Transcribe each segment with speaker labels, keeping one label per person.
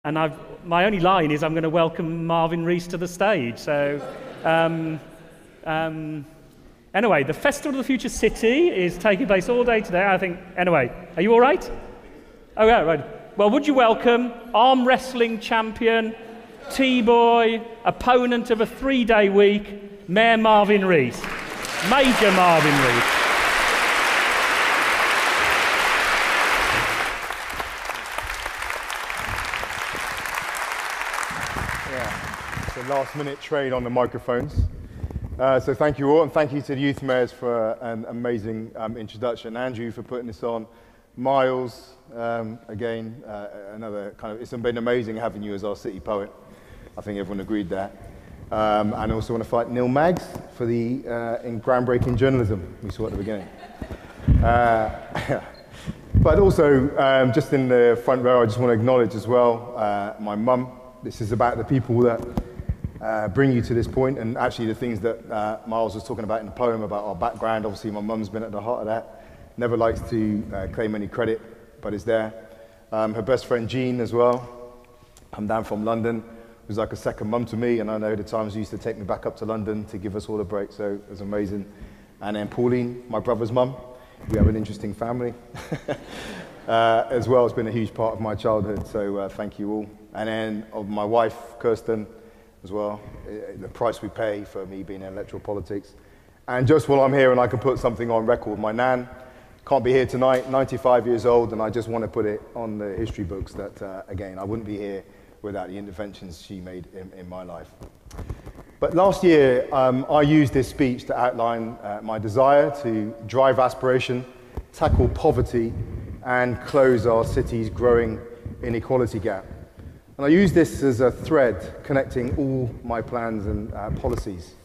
Speaker 1: And my only line is I'm going to welcome Marvin Rees to the stage. So, anyway, the Festival of the Future City is taking place all day today, I think. Anyway, are you all right? Oh, yeah, right. Well, would you welcome arm wrestling champion, T-boy, opponent of a 3-day week, Mayor Marvin Rees. Major Marvin Rees.
Speaker 2: It's a last-minute trade on the microphones. So thank you all, and thank you to the youth mayors for an amazing introduction. Andrew for putting this on. Miles, again, another kind of, it's been amazing having you as our city poet. I think everyone agreed there. And I also want to thank Neil Maggs for the groundbreaking journalism we saw at the beginning. But also, just in the front row, I just want to acknowledge as well my mum. This is about the people that bring you to this point, and actually the things that Miles was talking about in the poem about our background. Obviously, my mum's been at the heart of that. Never likes to claim any credit, but is there. Her best friend Jean as well. I'm down from London. It was like a second mum to me, and I know the times she used to take me back up to London to give us all a break, so it was amazing. And then Pauline, my brother's mum. We have an interesting family. As well, it's been a huge part of my childhood, so thank you all. And then of my wife, Kirsten, as well, the price we pay for me being in electoral politics. And just while I'm here and I can put something on record, my nan can't be here tonight, 95 years old, and I just want to put it on the history books that, again, I wouldn't be here without the interventions she made in my life. But last year, I used this speech to outline my desire to drive aspiration, tackle poverty, and close our city's growing inequality gap. And I use this as a thread connecting all my plans and policies.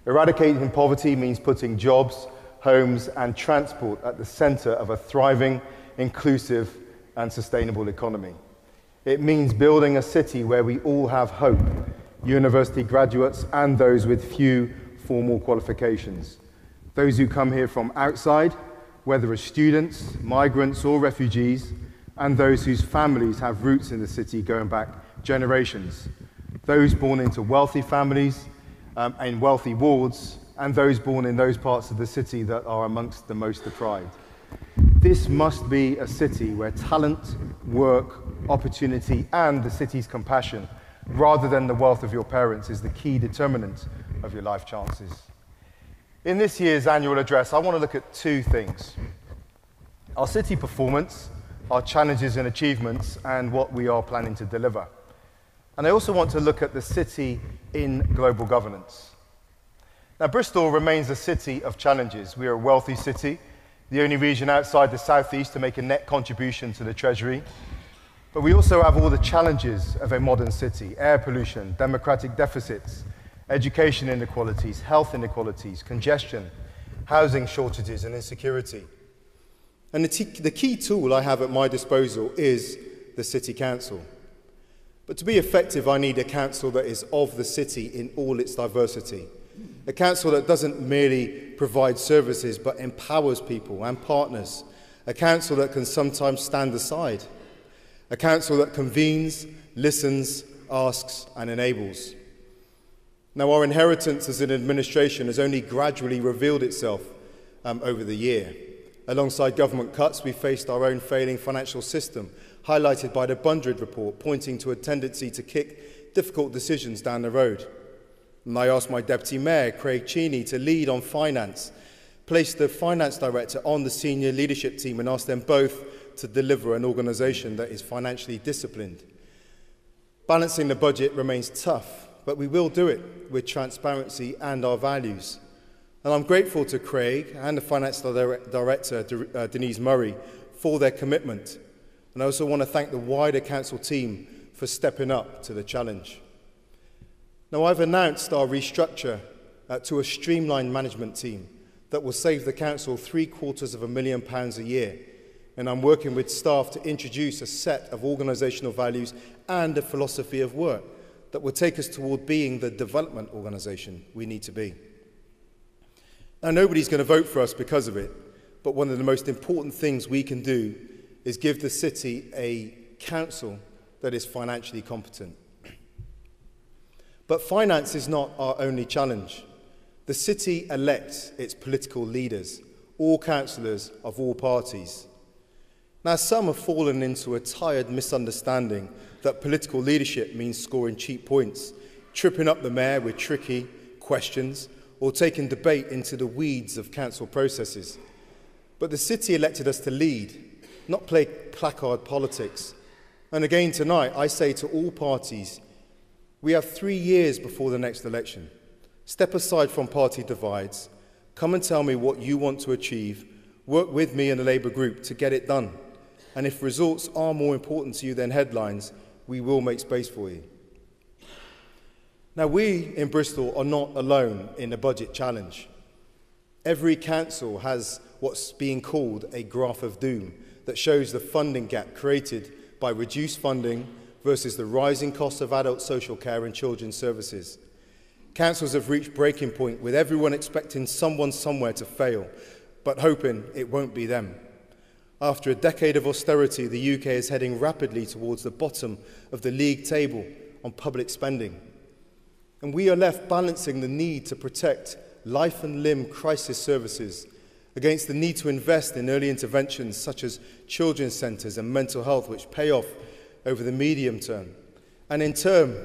Speaker 2: Eradicating poverty means putting jobs, homes, and transport at the center of a thriving, inclusive, and sustainable economy. It means building a city where we all have hope, university graduates and those with few formal qualifications. Those who come here from outside, whether as students, migrants, or refugees, and those whose families have roots in the city going back generations. Those born into wealthy families in wealthy wards, and those born in those parts of the city that are amongst the most deprived. This must be a city where talent, work, opportunity, and the city's compassion, rather than the wealth of your parents, is the key determinant of your life chances. In this year's annual address, I want to look at two things: our city performance, our challenges and achievements, and what we are planning to deliver. And I also want to look at the city in global governance. Now, Bristol remains a city of challenges. We are a wealthy city, the only region outside the southeast to make a net contribution to the Treasury. But we also have all the challenges of a modern city: air pollution, democratic deficits, education inequalities, health inequalities, congestion, housing shortages, and insecurity. And the key tool I have at my disposal is the City Council. But to be effective, I need a council that is of the city in all its diversity. A council that doesn't merely provide services, but empowers people and partners. A council that can sometimes stand aside. A council that convenes, listens, asks, and enables. Now, our inheritance as an administration has only gradually revealed itself over the year. Alongside government cuts, we faced our own failing financial system, highlighted by the Bundred report, pointing to a tendency to kick difficult decisions down the road. And I asked my Deputy Mayor, Craig Cheney, to lead on finance, placed the Finance Director on the senior leadership team, and asked them both to deliver an organisation that is financially disciplined. Balancing the budget remains tough, but we will do it with transparency and our values. And I'm grateful to Craig and the Finance Director, Denise Murray, for their commitment. And I also want to thank the wider council team for stepping up to the challenge. Now, I've announced our restructure to a streamlined management team that will save the council £750,000 a year. And I'm working with staff to introduce a set of organisational values and a philosophy of work that will take us toward being the development organisation we need to be. Now, nobody's going to vote for us because of it, but one of the most important things we can do is give the city a council that is financially competent. But finance is not our only challenge. The city elects its political leaders, all councillors of all parties. Now, some have fallen into a tired misunderstanding that political leadership means scoring cheap points, tripping up the mayor with tricky questions, or taking debate into the weeds of council processes. But the city elected us to lead, not play placard politics. And again tonight, I say to all parties, we have 3 years before the next election. Step aside from party divides. Come and tell me what you want to achieve. Work with me and the Labour group to get it done. And if results are more important to you than headlines, we will make space for you. Now, we in Bristol are not alone in a budget challenge. Every council has what's being called a graph of doom that shows the funding gap created by reduced funding versus the rising cost of adult social care and children's services. Councils have reached breaking point with everyone expecting someone somewhere to fail, but hoping it won't be them. After a decade of austerity, the UK is heading rapidly towards the bottom of the league table on public spending. And we are left balancing the need to protect life and limb crisis services against the need to invest in early interventions such as children's centres and mental health, which pay off over the medium term, and in turn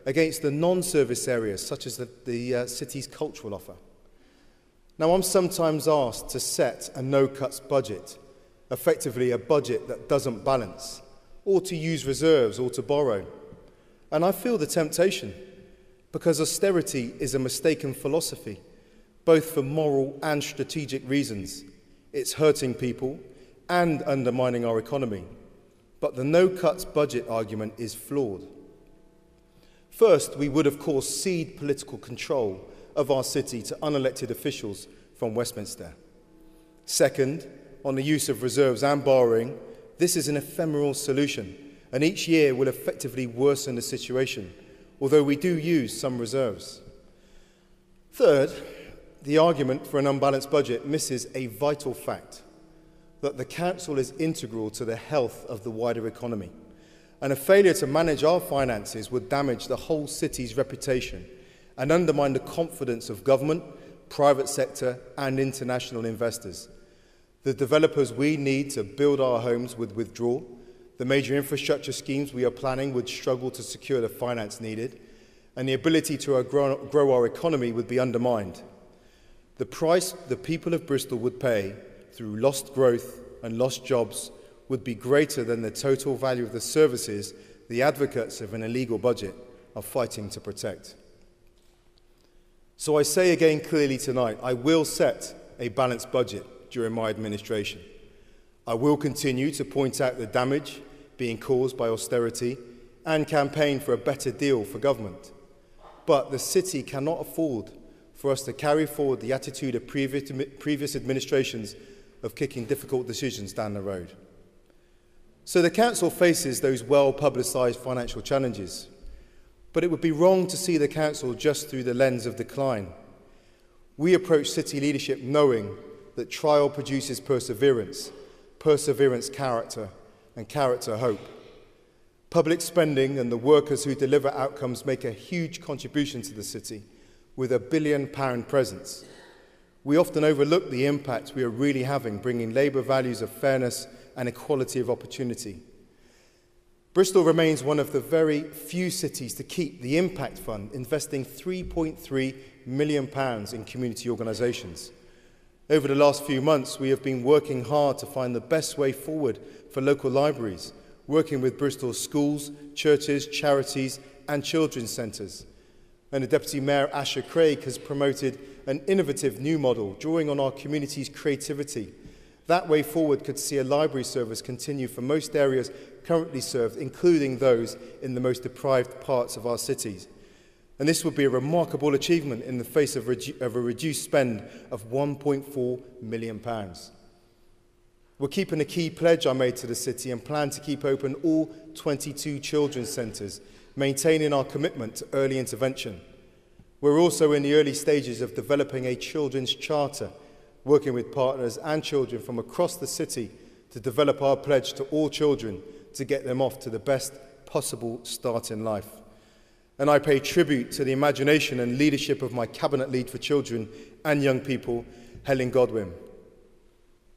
Speaker 2: against the non-service areas such as the city's cultural offer. Now, I'm sometimes asked to set a no-cuts budget, effectively a budget that doesn't balance, or to use reserves or to borrow. And I feel the temptation, because austerity is a mistaken philosophy, both for moral and strategic reasons. It's hurting people and undermining our economy. But the no-cuts budget argument is flawed. First, we would of course cede political control of our city to unelected officials from Westminster. Second, on the use of reserves and borrowing, this is an ephemeral solution, and each year will effectively worsen the situation, although we do use some reserves. Third, the argument for an unbalanced budget misses a vital fact, that the council is integral to the health of the wider economy, and a failure to manage our finances would damage the whole city's reputation and undermine the confidence of government, private sector and international investors. The developers we need to build our homes would withdraw. The major infrastructure schemes we are planning would struggle to secure the finance needed, and the ability to grow our economy would be undermined. The price the people of Bristol would pay through lost growth and lost jobs would be greater than the total value of the services the advocates of an illegal budget are fighting to protect. So I say again clearly tonight, I will set a balanced budget during my administration. I will continue to point out the damage being caused by austerity and campaign for a better deal for government. But the city cannot afford for us to carry forward the attitude of previous administrations of kicking difficult decisions down the road. So the council faces those well-publicised financial challenges, but it would be wrong to see the council just through the lens of decline. We approach city leadership knowing that trial produces perseverance, perseverance character, and character hope. Public spending and the workers who deliver outcomes make a huge contribution to the city with £1 billion presence. We often overlook the impact we are really having, bringing Labour values of fairness and equality of opportunity. Bristol remains one of the very few cities to keep the Impact Fund, investing £3.3 million in community organisations. Over the last few months, we have been working hard to find the best way forward for local libraries, working with Bristol's schools, churches, charities and children's centres. And the Deputy Mayor, Asher Craig, has promoted an innovative new model, drawing on our community's creativity. That way forward could see a library service continue for most areas currently served, including those in the most deprived parts of our cities. And this would be a remarkable achievement in the face of a reduced spend of £1.4 million. We're keeping a key pledge I made to the city and plan to keep open all 22 children's centres, maintaining our commitment to early intervention. We're also in the early stages of developing a children's charter, working with partners and children from across the city to develop our pledge to all children to get them off to the best
Speaker 3: possible start in life. And I pay tribute to the imagination and leadership of my Cabinet Lead for Children and Young People, Helen Godwin.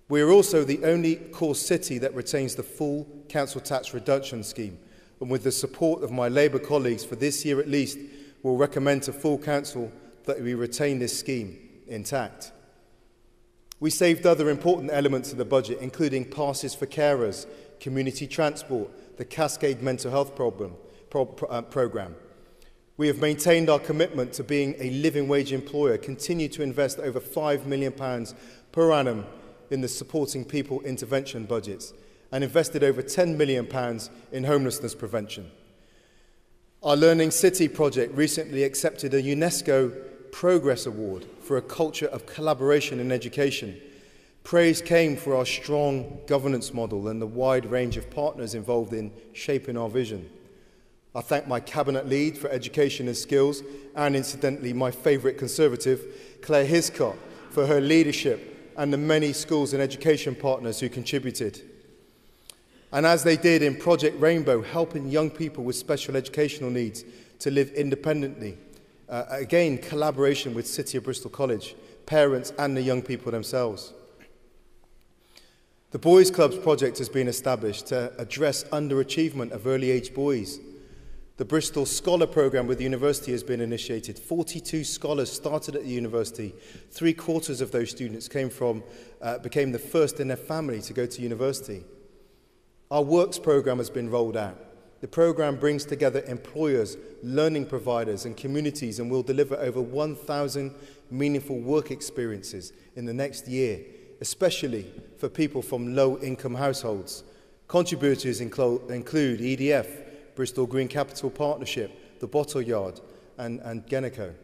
Speaker 3: We are also the only core city that retains the full council tax reduction scheme, and with the support of my Labour colleagues for this year at least, will recommend to full council that we retain this scheme intact. We saved other important elements of the budget, including passes for carers, community transport, the Cascade Mental Health programme. We have maintained our commitment to being a living wage employer, continue to invest over £5 million per annum in the Supporting People intervention budgets, and invested over £10 million in homelessness prevention. Our Learning City project recently accepted a UNESCO Progress Award for a culture of collaboration in education. Praise came for our strong governance model and the wide range of partners involved in shaping our vision. I thank my Cabinet Lead for Education and Skills, and incidentally my favourite Conservative, Claire Hiscott, for her leadership, and the many schools and education partners who contributed. And as they did in Project Rainbow, helping young people with special educational needs to live independently. Again, collaboration with City of Bristol College, parents and the young people themselves. The Boys Clubs project has been established to address underachievement of early age boys. The Bristol Scholar Programme with the university has been initiated. 42 scholars started at the university. 3/4 of those students became the first in their family to go to university. Our Works programme has been rolled out. The programme brings together employers, learning providers and communities, and will deliver over 1,000 meaningful work experiences in the next year, especially for people from low-income households. Contributors include EDF, Bristol Green Capital Partnership, the Bottle Yard and Geneco.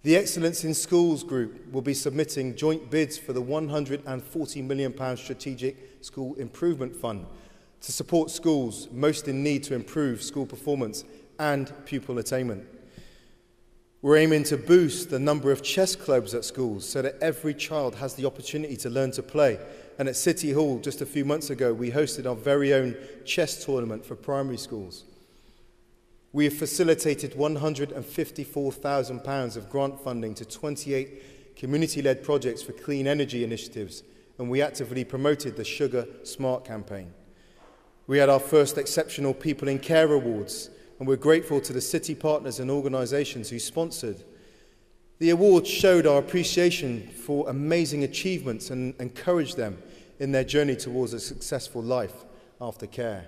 Speaker 3: The Excellence in Schools group will be submitting joint bids for the £140 million Strategic School Improvement Fund to support schools most in need to improve school performance and pupil attainment. We're aiming to boost the number of chess clubs at schools so that every child has the opportunity to learn to play. And at City Hall, just a few months ago, we hosted our very own chess tournament for primary schools. We have facilitated £154,000 of grant funding to 28 community-led projects for clean energy initiatives, and we actively promoted the Sugar Smart campaign. We had our first Exceptional People in Care Awards, and we're grateful to the city partners and organisations who sponsored. The awards showed our appreciation for amazing achievements and encouraged them in their journey towards a successful life after care.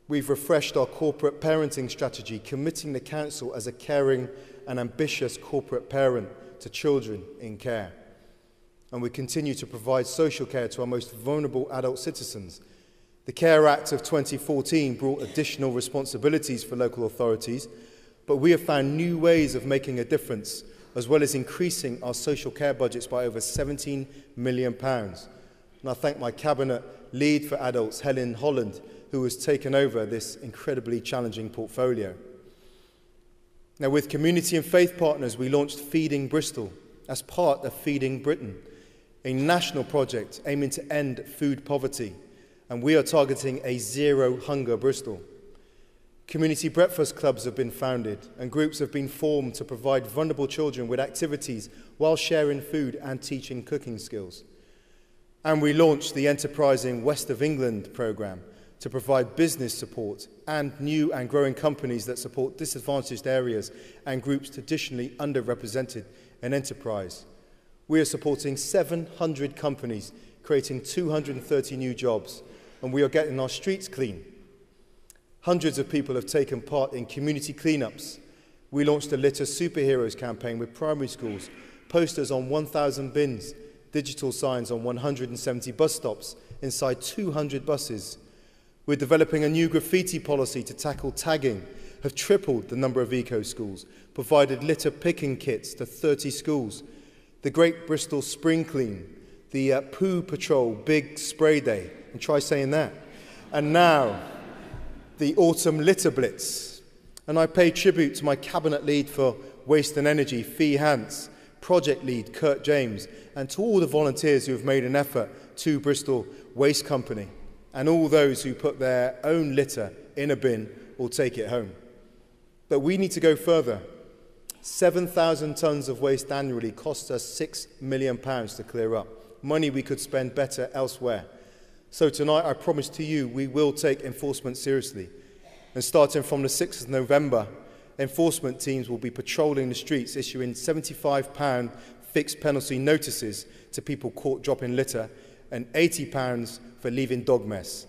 Speaker 3: We've refreshed our corporate parenting strategy, committing the council as a caring and ambitious corporate parent to children in care. And we continue to provide social care to our most vulnerable adult citizens. The Care Act of 2014 brought additional responsibilities for local authorities, but we have found new ways of making a difference, as well as increasing our social care budgets by over £17 million. And I thank my Cabinet Lead for Adults, Helen Holland, who has taken over this incredibly challenging portfolio. Now, with community and faith partners, we launched Feeding Bristol as part of Feeding Britain, a national project aiming to end food poverty, and we are targeting a zero hunger Bristol. Community breakfast clubs have been founded, and groups have been formed to provide vulnerable children with activities while sharing food and teaching cooking skills. And we launched the Enterprising West of England programme to provide business support and new and growing companies that support disadvantaged areas and groups traditionally underrepresented in enterprise. We are supporting 700 companies, creating 230 new jobs, and we are getting our streets clean. Hundreds of people have taken part in community cleanups. We launched a Litter Superheroes campaign with primary schools, posters on 1,000 bins, digital signs on 170 bus stops, inside 200 buses. We're developing a new graffiti policy to tackle tagging, have tripled the number of eco-schools, provided litter picking kits to 30 schools, the Great Bristol Spring Clean, the Poo Patrol Big Spray Day, and try saying that, and now the Autumn Litter Blitz. And I pay tribute to my Cabinet Lead for Waste and Energy, Fee Hance, Project Lead, Kurt James, and to all the volunteers who have made an effort to Bristol Waste Company, and all those who put their own litter in a bin or take it home. But we need to go further. 7,000 tonnes of waste annually costs us £6 million to clear up, money we could spend better elsewhere. So tonight I promise to you we will take enforcement seriously. And starting from the 6th of November, enforcement teams will be patrolling the streets, issuing £75 fixed penalty notices to people caught dropping litter and £80 for leaving dog mess.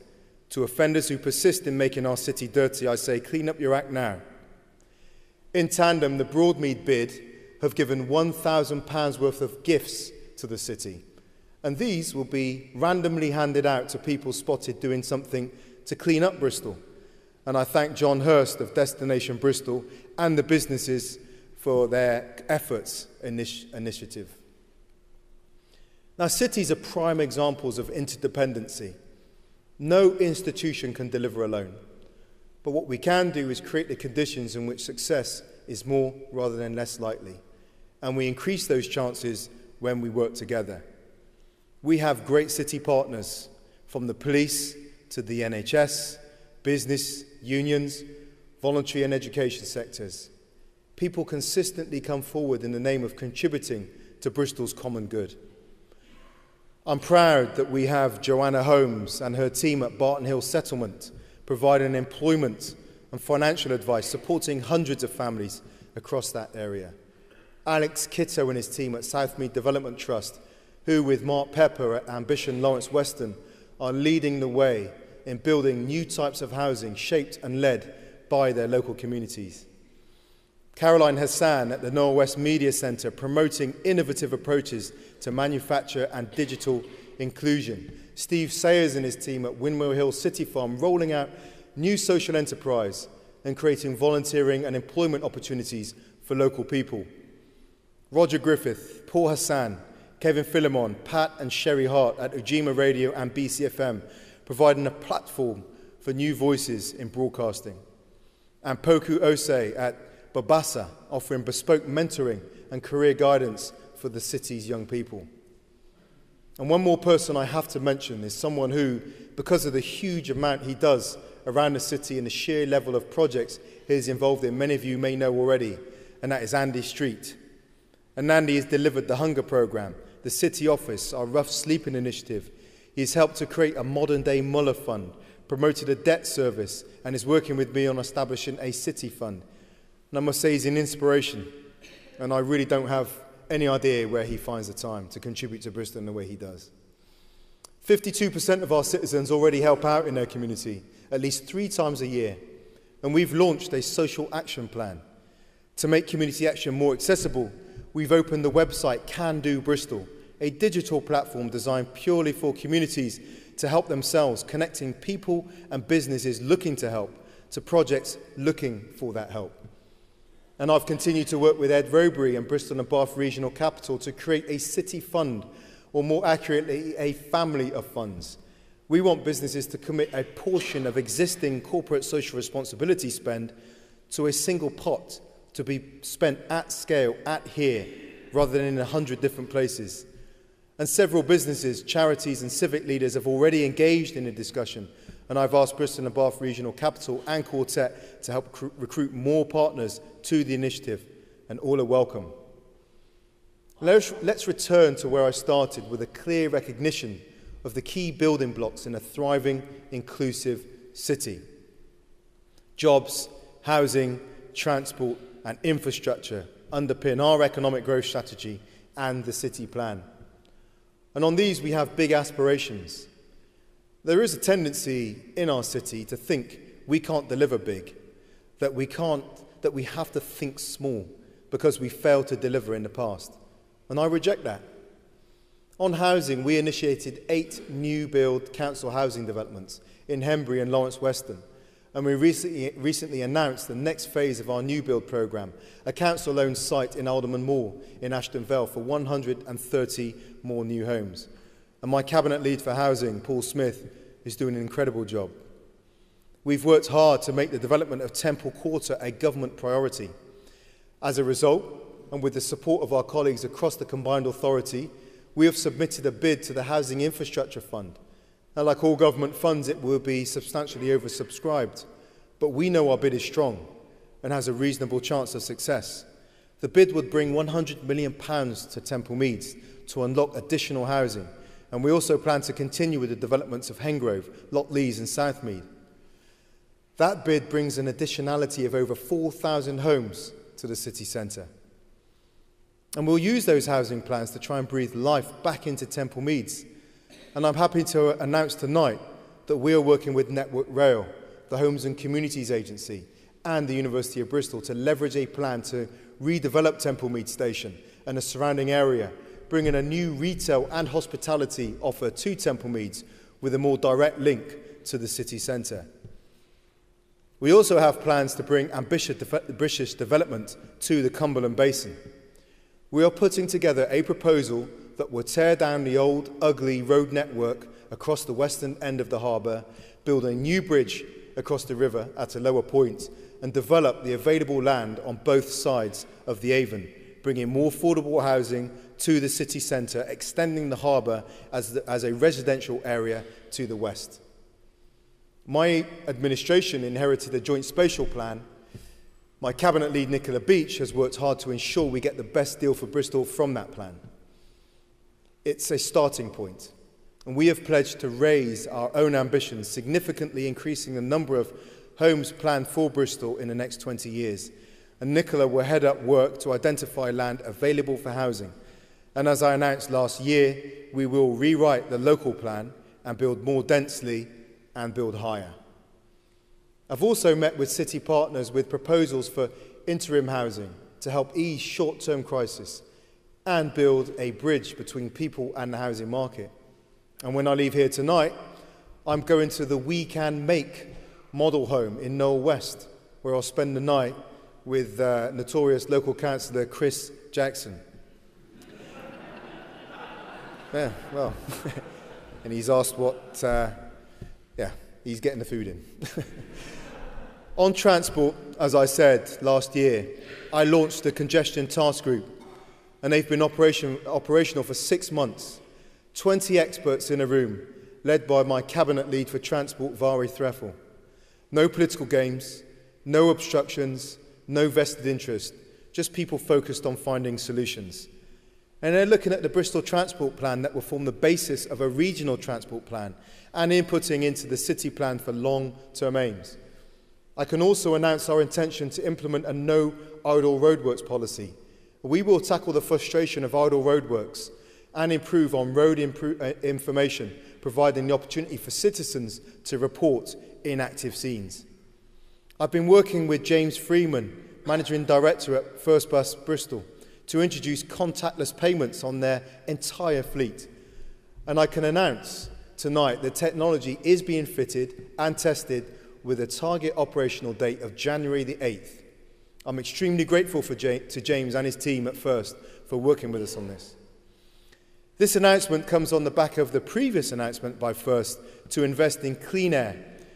Speaker 3: To offenders who persist in making our city dirty, I say, clean up your act now. In tandem, the Broadmead bid have given £1,000 worth of gifts to the city. And these will be randomly handed out to people spotted doing something to clean up Bristol. And I thank John Hurst of Destination Bristol and the businesses for their efforts in this initiative. Now, cities are prime examples of interdependency. No institution can deliver alone. But what we can do is create the conditions in which success is more rather than less likely. And we increase those chances when we work together. We have great city partners, from the police to the NHS, business, unions, voluntary and education sectors. People consistently come forward in the name of contributing to Bristol's common good. I'm proud that we have Joanna Holmes and her team at Barton Hill Settlement providing employment and financial advice, supporting hundreds of families across that area. Alex Kitto and his team at Southmead Development Trust, who with Mark Pepper at Ambition Lawrence Weston are leading the way in building new types of housing shaped and led by their local communities. Caroline Hassan at the Norwest Media Centre promoting innovative approaches to manufacture and digital inclusion. Steve Sayers and his team at Windmill Hill City Farm rolling out new social enterprise and creating volunteering and employment opportunities for local people. Roger Griffith, Paul Hassan, Kevin Philemon, Pat and Sherry Hart at Ujima Radio and BCFM providing a platform for new voices in broadcasting. And Poku Osei at Babasa offering bespoke mentoring and career guidance for the city's young people. And one more person I have to mention is someone who, because of the huge amount he does around the city and the sheer level of projects he is involved in, many of you may know already, and that is Andy Street. And Andy has delivered the Hunger Programme, the City Office, our Rough Sleeping Initiative. He has helped to create a modern-day Muller Fund, promoted a debt service, and is working with me on establishing a City Fund. And I must say he's an inspiration, and I really don't have any idea where he finds the time to contribute to Bristol in the way he does. 52% of our citizens already help out in their community at least 3 times a year, and we've launched a social action plan. To make community action more accessible, we've opened the website Can Do Bristol, a digital platform designed purely for communities to help themselves, connecting people and businesses looking to help to projects looking for that help. And I've continued to work with Ed Robury and Bristol and Bath Regional Capital to create a city fund, or more accurately, a family of funds. We want businesses to commit a portion of existing corporate social responsibility spend to a single pot to be spent at scale, at here, rather than in 100 different places. And several businesses, charities and civic leaders have already engaged in a discussion, and I've asked Bristol and Bath Regional Capital and Quartet to help recruit more partners to the initiative, and all are welcome. Let's return to where I started with a clear recognition of the key building blocks in a thriving, inclusive city. Jobs, housing, transport and infrastructure underpin our economic growth strategy and the city plan. And on these we have big aspirations. There is a tendency in our city to think we can't deliver big, that we have to think small because we failed to deliver in the past. And I reject that. On housing, we initiated 8 new build council housing developments in Henbury and Lawrence Weston. And we recently announced the next phase of our new build programme, a council-owned site in Alderman Moor in Ashton Vale for 130 more new homes. And my cabinet lead for housing, Paul Smith, is doing an incredible job. We've worked hard to make the development of Temple Quarter a government priority. As a result, and with the support of our colleagues across the combined authority, we have submitted a bid to the Housing Infrastructure Fund. Now, like all government funds, it will be substantially oversubscribed. but we know our bid is strong and has a reasonable chance of success. The bid would bring £100 million to Temple Meads to unlock additional housing, and we also plan to continue with the developments of Hengrove, Loch Lees and Southmead. That bid brings an additionality of over 4,000 homes to the city centre. And we'll use those housing plans to try and breathe life back into Temple Meads. And I'm happy to announce tonight that we are working with Network Rail, the Homes and Communities Agency, and the University of Bristol to leverage a plan to redevelop Temple Meads Station and the surrounding area, bringing a new retail and hospitality offer to Temple Meads with a more direct link to the city centre. We also have plans to bring ambitious development to the Cumberland Basin. We are putting together a proposal that will tear down the old, ugly road network across the western end of the harbour, build a new bridge across the river at a lower point, and develop the available land on both sides of the Avon, bringing more affordable housing to the city centre, extending the harbour as a residential area to the west. My administration inherited a joint spatial plan. My cabinet lead, Nicola Beach, has worked hard to ensure we get the best deal for Bristol from that plan. It's a starting point, and we have pledged to raise our own ambitions, significantly increasing the number of homes planned for Bristol in the next 20 years. And Nicola will head up work to identify land available for housing. And as I announced last year, we will rewrite the local plan and build more densely and build higher. I've also met with city partners with proposals for interim housing to help ease short-term crisis and build a bridge between people and the housing market. And when I leave here tonight, I'm going to the We Can Make model home in Knowle West, where I'll spend the night with notorious local councillor Chris Jackson. Yeah, well, and he's asked what, he's getting the food in. On transport, as I said last year, I launched the Congestion Task Group, and they've been operational for 6 months. 20 experts in a room, led by my cabinet lead for transport, Vari Threffel. No political games, no obstructions, no vested interest, just people focused on finding solutions. And they're looking at the Bristol Transport Plan that will form the basis of a regional transport plan and inputting into the city plan for long-term aims. I can also announce our intention to implement a no idle roadworks policy. We will tackle the frustration of idle roadworks and improve on road information, providing the opportunity for citizens to report inactive scenes. I've been working with James Freeman, Managing Director at First Bus Bristol, to introduce contactless payments on their entire fleet. And I can announce tonight that technology is being fitted and tested with a target operational date of January the 8th. I'm extremely grateful to James and his team at First for working with us on this. This announcement comes on the back of the previous announcement by First to invest in clean air,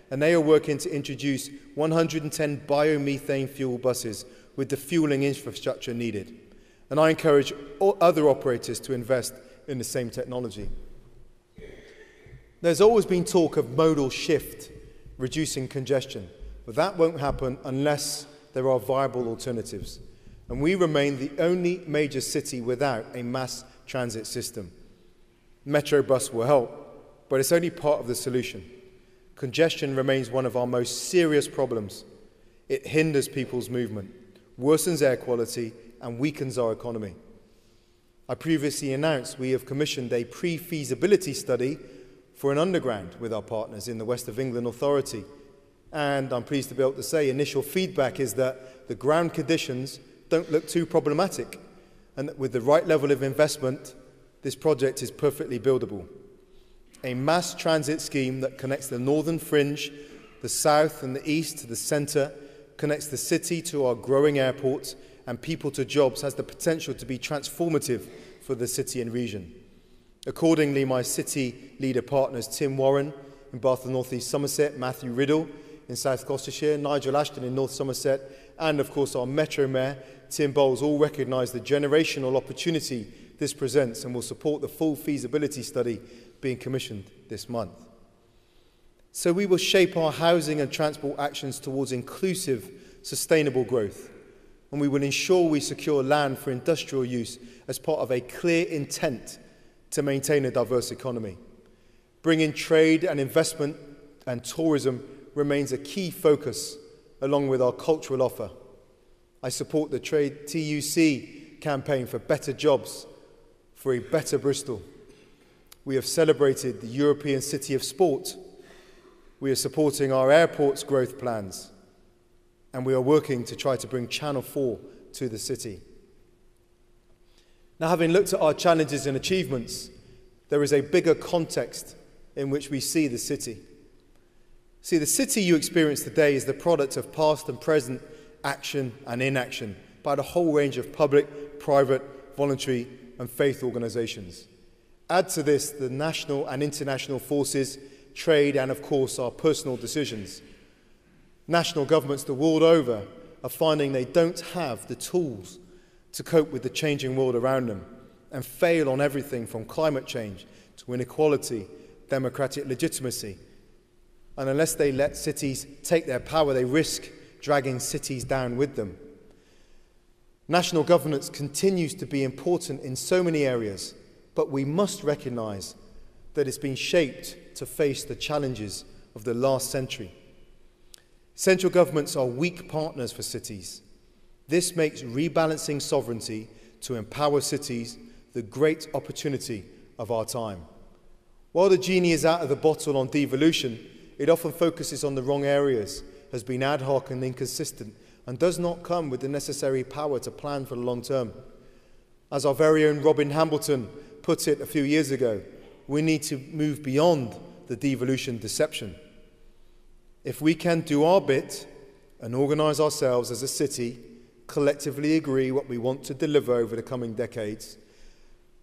Speaker 3: and they are working to introduce 110 biomethane fuel buses with the fuelling infrastructure needed. And I encourage all other operators to invest in the same technology. There's always been talk of modal shift, reducing congestion, but that won't happen unless there are viable alternatives. And we remain the only major city without a mass transit system. Metro bus will help, but it's only part of the solution. Congestion remains one of our most serious problems. It hinders people's movement, worsens air quality, and weakens our economy. I previously announced we have commissioned a pre-feasibility study for an underground with our partners in the West of England Authority. And I'm pleased to be able to say initial feedback is that the ground conditions don't look too problematic, and that with the right level of investment, this project is perfectly buildable. A mass transit scheme that connects the northern fringe, the south and the east to the centre, connects the city to our growing airports and people to jobs, has the potential to be transformative for the city and region. Accordingly, my city leader partners Tim Warren in Bath and North East Somerset, Matthew Riddle in South Gloucestershire, Nigel Ashton in North Somerset, and of course our Metro Mayor, Tim Bowles, all recognise the generational opportunity this presents and will support the full feasibility study being commissioned this month. So we will shape our housing and transport actions towards inclusive, sustainable growth. And we will ensure we secure land for industrial use as part of a clear intent to maintain a diverse economy. Bringing trade and investment and tourism remains a key focus, along with our cultural offer. I support the Trade TUC campaign for better jobs, for a better Bristol. We have celebrated the European City of Sport. We are supporting our airport's growth plans. And we are working to try to bring Channel 4 to the city. Now, having looked at our challenges and achievements, there is a bigger context in which we see the city. See, the city you experience today is the product of past and present action and inaction by the whole range of public, private, voluntary and faith organisations. Add to this the national and international forces, trade and, of course, our personal decisions. National governments the world over are finding they don't have the tools to cope with the changing world around them and fail on everything from climate change to inequality, democratic legitimacy. And unless they let cities take their power, they risk dragging cities down with them. National governance continues to be important in so many areas, but we must recognise that it's been shaped to face the challenges of the last century. Central governments are weak partners for cities. This makes rebalancing sovereignty to empower cities the great opportunity of our time. While the genie is out of the bottle on devolution, it often focuses on the wrong areas, has been ad hoc and inconsistent, and does not come with the necessary power to plan for the long term. As our very own Robin Hambleton put it a few years ago, we need to move beyond the devolution deception. If we can do our bit and organise ourselves as a city, collectively agree what we want to deliver over the coming decades,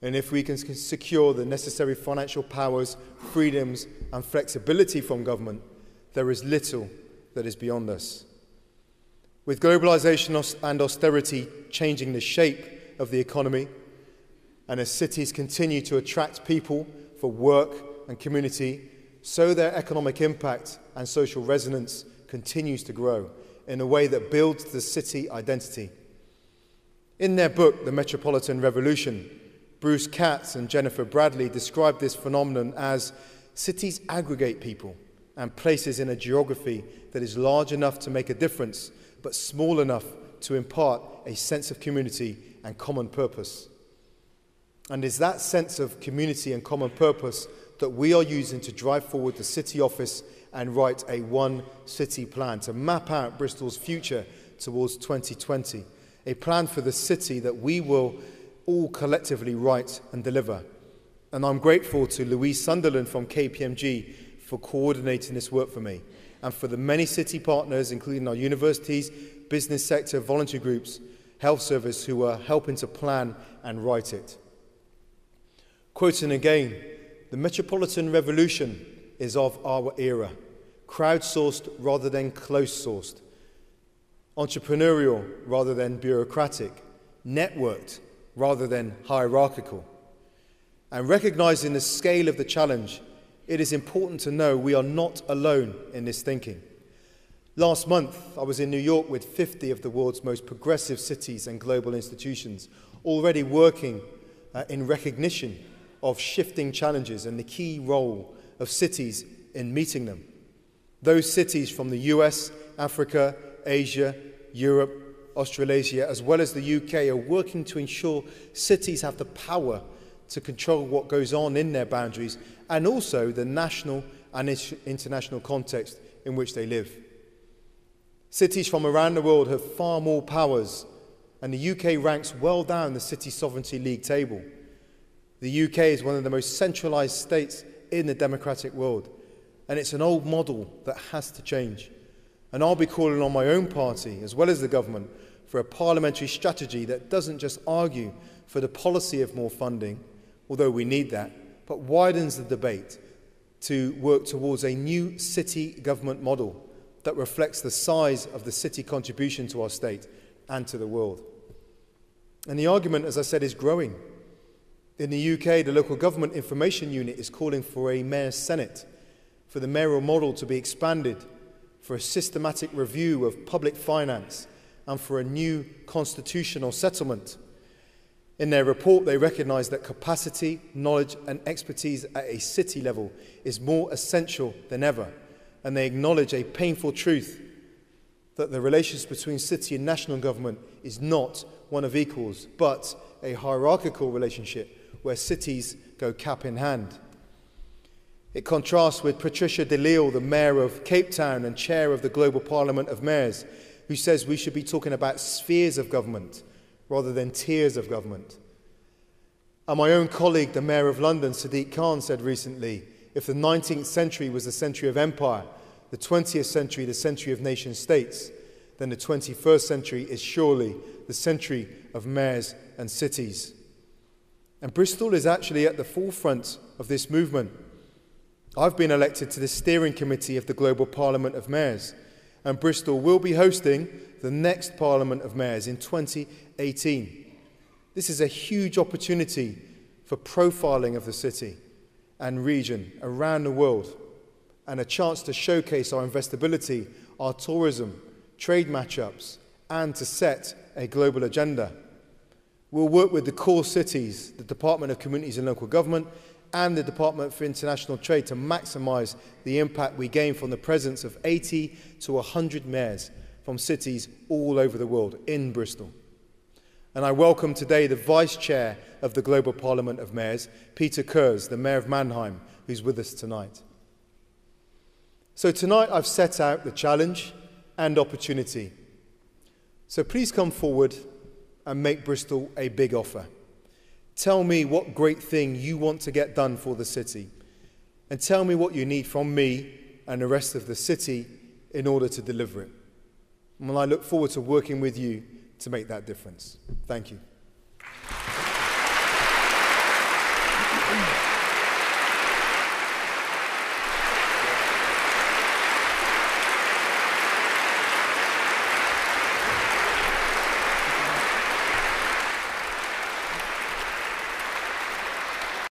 Speaker 3: and if we can secure the necessary financial powers, freedoms and flexibility from government, there is little that is beyond us. With globalisation and austerity changing the shape of the economy, and as cities continue to attract people for work and community, so their economic impact and social resonance continues to grow in a way that builds the city identity. In their book, The Metropolitan Revolution, Bruce Katz and Jennifer Bradley describe this phenomenon as cities aggregate people and places in a geography that is large enough to make a difference, but small enough to impart a sense of community and common purpose. And it's that sense of community and common purpose that we are using to drive forward the city office and write a one city plan to map out Bristol's future towards 2020, a plan for the city that we will all collectively write and deliver. And I'm grateful to Louise Sunderland from KPMG for coordinating this work for me, and for the many city partners, including our universities, business sector, voluntary groups, health service, who are helping to plan and write it. Quoting again, the Metropolitan Revolution is of our era, crowdsourced rather than close-sourced, entrepreneurial rather than bureaucratic, networked rather than hierarchical. And recognizing the scale of the challenge, it is important to know we are not alone in this thinking. Last month, I was in New York with 50 of the world's most progressive cities and global institutions, already working in recognition of shifting challenges and the key role of cities in meeting them. Those cities from the US, Africa, Asia, Europe, Australasia, as well as the UK, are working to ensure cities have the power to control what goes on in their boundaries, and also the national and international context in which they live. Cities from around the world have far more powers, and the UK ranks well down the City Sovereignty League table. The UK is one of the most centralised states in the democratic world, and it's an old model that has to change. And I'll be calling on my own party, as well as the government, for a parliamentary strategy that doesn't just argue for the policy of more funding, although we need that, but widens the debate to work towards a new city government model that reflects the size of the city contribution to our state and to the world. And the argument, as I said, is growing. In the UK, the Local Government Information Unit is calling for a Mayor's Senate, for the mayoral model to be expanded, for a systematic review of public finance, and for a new constitutional settlement. In their report, they recognise that capacity, knowledge and expertise at a city level is more essential than ever, and they acknowledge a painful truth that the relations between city and national government is not one of equals, but a hierarchical relationship where cities go cap in hand. It contrasts with Patricia de Lille, the Mayor of Cape Town and Chair of the Global Parliament of Mayors, who says we should be talking about spheres of government rather than tiers of government. And my own colleague, the Mayor of London, Sadiq Khan, said recently, if the 19th century was the century of empire, the 20th century the century of nation states, then the 21st century is surely the century of mayors and cities. And Bristol is actually at the forefront of this movement. I've been elected to the steering committee of the Global Parliament of Mayors, and Bristol will be hosting the next Parliament of Mayors in 2018. This is a huge opportunity for profiling of the city and region around the world, and a chance to showcase our investability, our tourism, trade matchups, and to set a global agenda. We'll work with the core cities, the Department of Communities and Local Government, and the Department for International Trade to maximise the impact we gain from the presence of 80 to 100 mayors from cities all over the world in Bristol. And I welcome today the Vice Chair of the Global Parliament of Mayors, Peter Kurz, the Mayor of Mannheim, who's with us tonight. So tonight I've set out the challenge and opportunity. So please come forward and make Bristol a big offer. Tell me what great thing you want to get done for the city, and tell me what you need from me and the rest of the city in order to deliver it. And I look forward to working with you to make that difference. Thank you.